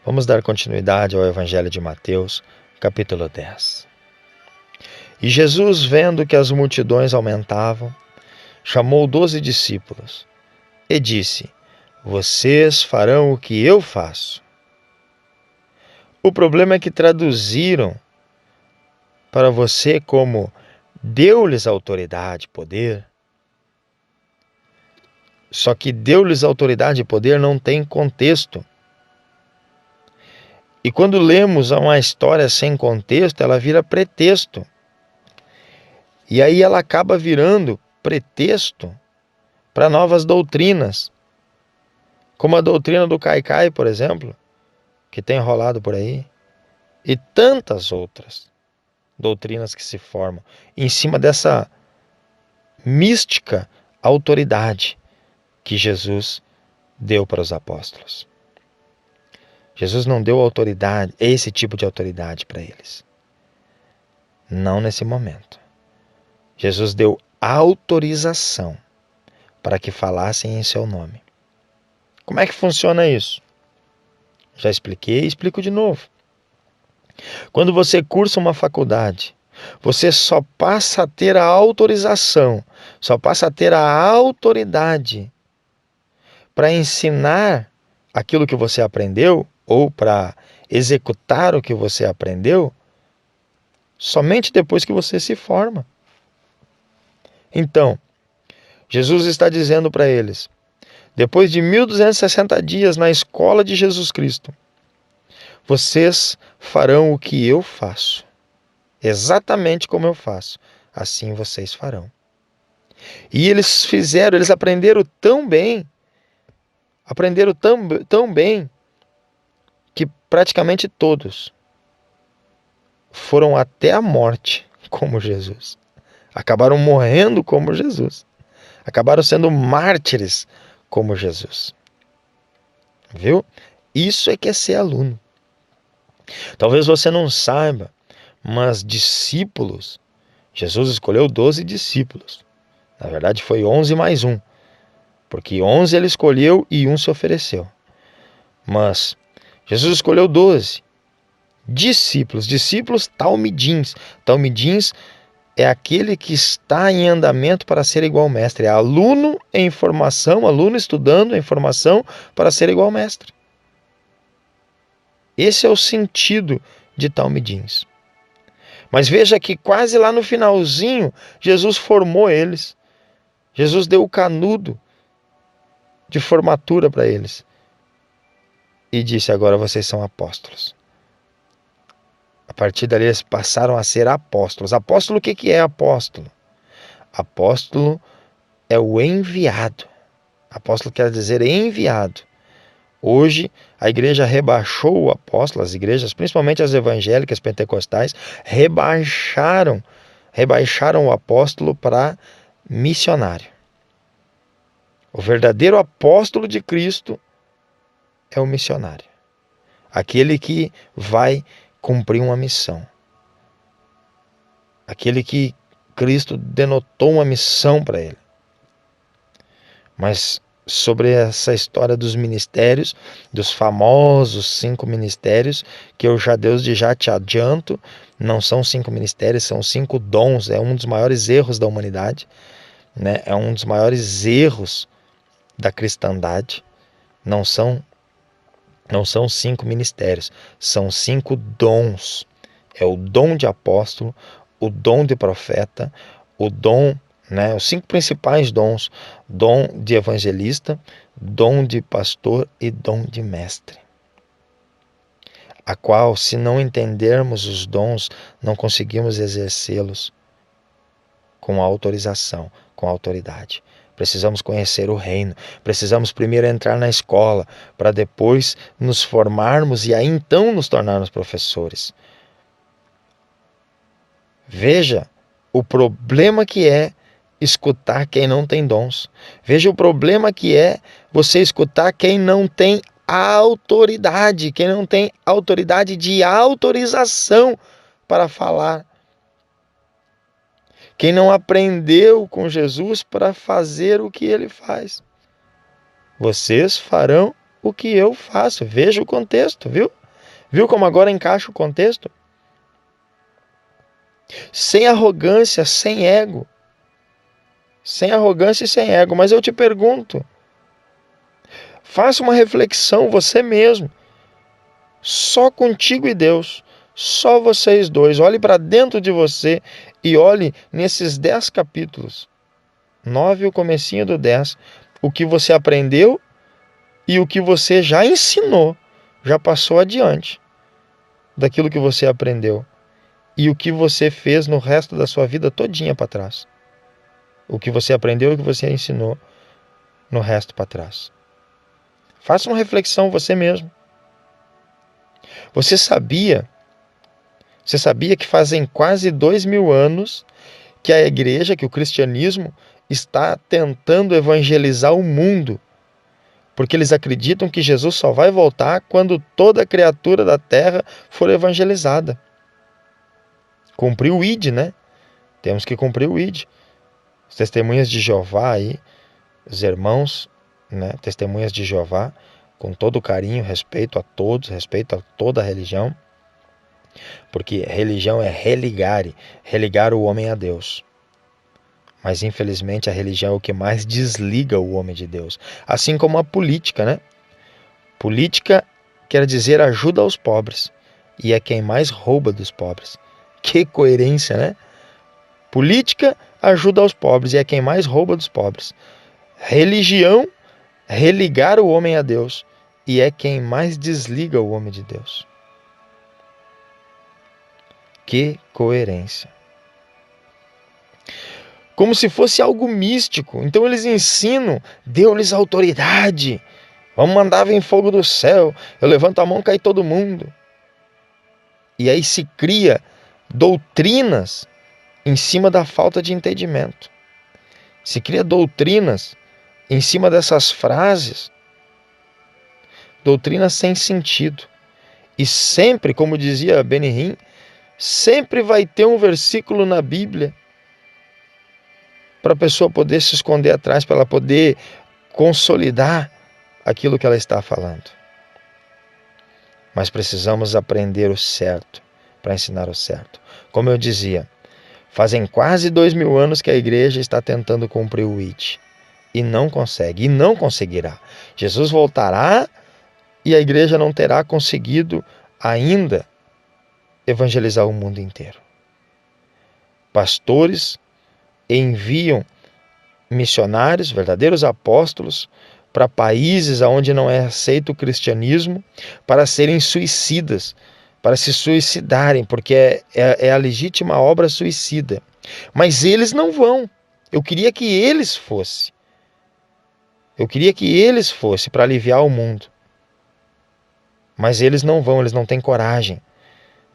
Vamos dar continuidade ao Evangelho de Mateus, capítulo 10. E Jesus, vendo que as multidões aumentavam, chamou 12 discípulos e disse: Vocês farão o que eu faço. O problema é que traduziram para você como deu-lhes autoridade e poder. Só que deu-lhes autoridade e poder não tem contexto. E quando lemos uma história sem contexto, ela vira pretexto. E aí ela acaba virando pretexto para novas doutrinas, como a doutrina do Caicai, por exemplo, que tem rolado por aí, e tantas outras doutrinas que se formam em cima dessa mística autoridade que Jesus deu para os apóstolos. Jesus não deu autoridade, esse tipo de autoridade para eles. Não nesse momento. Jesus deu autorização para que falassem em seu nome. Como é que funciona isso? Já expliquei e explico de novo. Quando você cursa uma faculdade, você só passa a ter a autorização, só passa a ter a autoridade para ensinar aquilo que você aprendeu ou para executar o que você aprendeu somente depois que você se forma. Então, Jesus está dizendo para eles, depois de 1260 dias na escola de Jesus Cristo, vocês farão o que eu faço. Exatamente como eu faço, assim vocês farão. E eles aprenderam tão bem, tão bem, que praticamente todos foram até a morte como Jesus. Acabaram morrendo como Jesus. Acabaram sendo mártires como Jesus. Viu? Isso é que é ser aluno. Talvez você não saiba, mas discípulos, Jesus escolheu 12 discípulos. Na verdade foi 11 mais 1, porque 11 ele escolheu e 1 se ofereceu. Mas Jesus escolheu 12 discípulos, talmidins. Talmidins é aquele que está em andamento para ser igual ao mestre. É aluno em formação, aluno estudando em formação para ser igual ao mestre. Esse é o sentido de talmidins. Mas veja que quase lá no finalzinho, Jesus formou eles. Jesus deu o canudo de formatura para eles. E disse, agora vocês são apóstolos. A partir dali eles passaram a ser apóstolos. Apóstolo, o que é apóstolo? Apóstolo é o enviado. Apóstolo quer dizer enviado. Hoje, a igreja rebaixou o apóstolo, as igrejas, principalmente as evangélicas pentecostais, rebaixaram o apóstolo para missionário. O verdadeiro apóstolo de Cristo é o missionário. Aquele que vai cumprir uma missão. Aquele que Cristo denotou uma missão para ele. Mas sobre essa história dos ministérios, dos famosos 5 ministérios, que eu desde já te adianto, não são 5 ministérios, são 5 dons, é um dos maiores erros da humanidade, né? É um dos maiores erros da cristandade, não são 5 ministérios, são 5 dons, é o dom de apóstolo, o dom de profeta, o dom, os 5 principais dons, dom de evangelista, dom de pastor e dom de mestre. A qual, se não entendermos os dons, não conseguimos exercê-los com autorização, com autoridade. Precisamos conhecer o reino, precisamos primeiro entrar na escola, para depois nos formarmos e aí então nos tornarmos professores. Veja o problema que é escutar quem não tem dons. Veja o problema que é você escutar quem não tem autoridade, quem não tem autoridade de autorização para falar. Quem não aprendeu com Jesus para fazer o que ele faz. Vocês farão o que eu faço. Veja o contexto, viu? Viu como agora encaixa o contexto? Sem arrogância, sem ego. Sem arrogância e sem ego. Mas eu te pergunto, faça uma reflexão você mesmo. Só contigo e Deus. Só vocês dois. Olhe para dentro de você e olhe nesses 10 capítulos. 9 o comecinho do 10. O que você aprendeu e o que você já ensinou. Já passou adiante daquilo que você aprendeu. E o que você fez no resto da sua vida todinha para trás. O que você aprendeu e o que você ensinou no resto para trás. Faça uma reflexão você mesmo. Você sabia que fazem quase 2000 anos que a igreja, que o cristianismo está tentando evangelizar o mundo, porque eles acreditam que Jesus só vai voltar quando toda criatura da terra for evangelizada. Cumprir o ID, né? Temos que cumprir o ID. As testemunhas de Jeová aí, os irmãos, né? Testemunhas de Jeová, com todo carinho, respeito a todos, respeito a toda a religião, porque religião é religar o homem a Deus. Mas infelizmente a religião é o que mais desliga o homem de Deus. Assim como a política, né? Política quer dizer ajuda aos pobres. E é quem mais rouba dos pobres. Que coerência, né? Política ajuda aos pobres e é quem mais rouba dos pobres. Religião, religar o homem a Deus. E é quem mais desliga o homem de Deus. Que coerência. Como se fosse algo místico. Então eles ensinam, deu-lhes autoridade. Vamos mandar vir fogo do céu. Eu levanto a mão, cai todo mundo. E aí se cria doutrinas em cima da falta de entendimento. Se cria doutrinas em cima dessas frases. Doutrinas sem sentido. E sempre, como dizia Benihim, sempre vai ter um versículo na Bíblia para a pessoa poder se esconder atrás, para ela poder consolidar aquilo que ela está falando. Mas precisamos aprender o certo para ensinar o certo. Como eu dizia, fazem quase 2000 anos que a igreja está tentando cumprir o ID. E não consegue, e não conseguirá. Jesus voltará e a igreja não terá conseguido ainda evangelizar o mundo inteiro. Pastores enviam missionários, verdadeiros apóstolos, para países onde não é aceito o cristianismo, para serem suicidas, para se suicidarem, porque é a legítima obra suicida. Mas eles não vão. Eu queria que eles fossem. Eu queria que eles fossem para aliviar o mundo. Mas eles não vão, eles não têm coragem.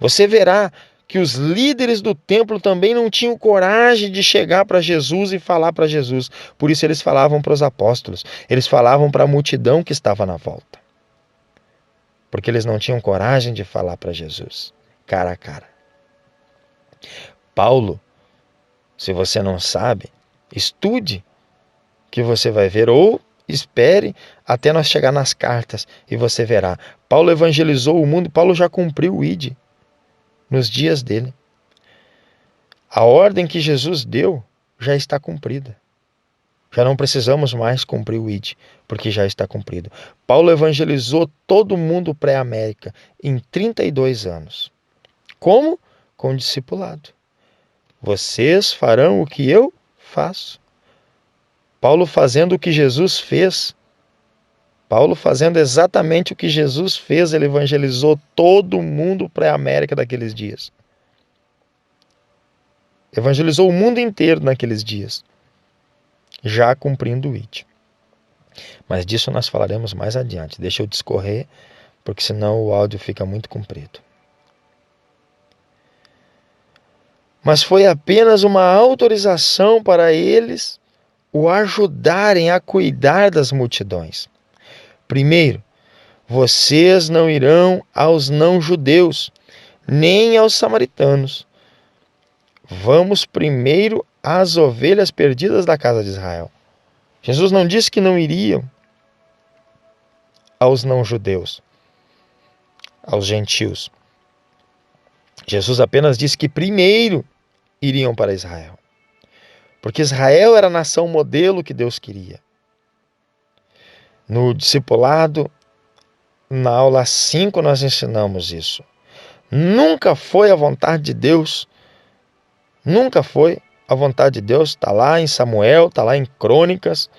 Você verá que os líderes do templo também não tinham coragem de chegar para Jesus e falar para Jesus. Por isso eles falavam para os apóstolos, eles falavam para a multidão que estava na volta. Porque eles não tinham coragem de falar para Jesus, cara a cara. Paulo, se você não sabe, estude que você vai ver, ou espere até nós chegar nas cartas e você verá. Paulo evangelizou o mundo, Paulo já cumpriu o ID nos dias dele. A ordem que Jesus deu já está cumprida. Já não precisamos mais cumprir o ID, porque já está cumprido. Paulo evangelizou todo mundo pré-América em 32 anos. Como? Com discipulado. Vocês farão o que eu faço. Paulo fazendo o que Jesus fez. Paulo fazendo exatamente o que Jesus fez, ele evangelizou todo mundo pré-América daqueles dias. Evangelizou o mundo inteiro naqueles dias, já cumprindo o ID. Mas disso nós falaremos mais adiante. Deixa eu discorrer, porque senão o áudio fica muito comprido. Mas foi apenas uma autorização para eles o ajudarem a cuidar das multidões. Primeiro, vocês não irão aos não-judeus, nem aos samaritanos. Vamos primeiro às ovelhas perdidas da casa de Israel. Jesus não disse que não iriam aos não-judeus. aos gentios. Jesus apenas disse que primeiro iriam para Israel, porque Israel era a nação modelo que Deus queria. No discipulado, na aula 5, nós ensinamos isso. Nunca foi a vontade de Deus, nunca foi a vontade de Deus, está lá em Samuel, está lá em Crônicas,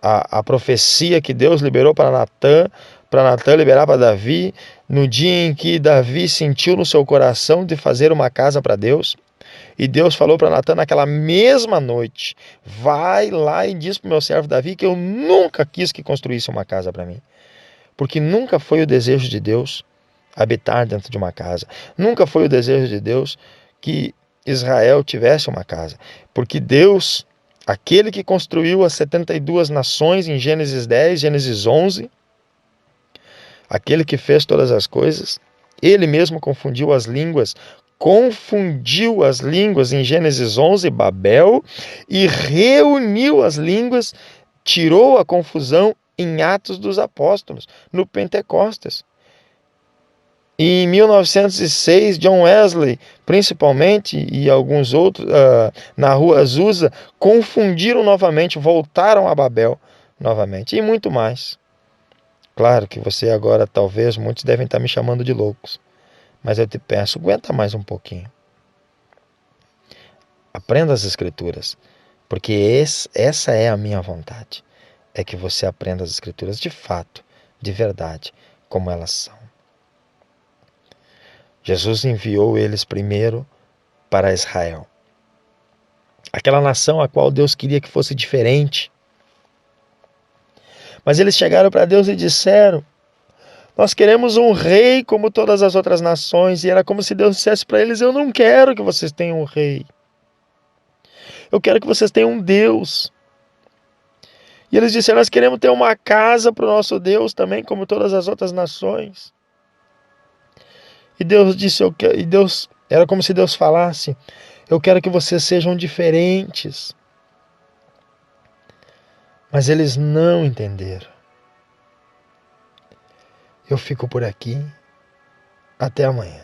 a profecia que Deus liberou para Natan liberar para Davi, no dia em que Davi sentiu no seu coração de fazer uma casa para Deus. E Deus falou para Natan naquela mesma noite: vai lá e diz para o meu servo Davi que eu nunca quis que construísse uma casa para mim. Porque nunca foi o desejo de Deus habitar dentro de uma casa. Nunca foi o desejo de Deus que Israel tivesse uma casa. Porque Deus, aquele que construiu as 72 nações em Gênesis 10, Gênesis 11, aquele que fez todas as coisas, ele mesmo confundiu as línguas em Gênesis 11, Babel, e reuniu as línguas, tirou a confusão em Atos dos Apóstolos, no Pentecostes. Em 1906, John Wesley, principalmente, e alguns outros, na rua Azusa, confundiram novamente, voltaram a Babel novamente, e muito mais. Claro que você agora, talvez, muitos devem estar me chamando de loucos, mas eu te peço, aguenta mais um pouquinho. Aprenda as Escrituras, porque essa é a minha vontade, é que você aprenda as Escrituras de fato, de verdade, como elas são. Jesus enviou eles primeiro para Israel, aquela nação a qual Deus queria que fosse diferente. Mas eles chegaram para Deus e disseram: nós queremos um rei como todas as outras nações. E era como se Deus dissesse para eles: eu não quero que vocês tenham um rei. Eu quero que vocês tenham um Deus. E eles disseram: nós queremos ter uma casa para o nosso Deus também, como todas as outras nações. E Deus disse: era como se Deus falasse: eu quero que vocês sejam diferentes. Mas eles não entenderam. Eu fico por aqui. Até amanhã.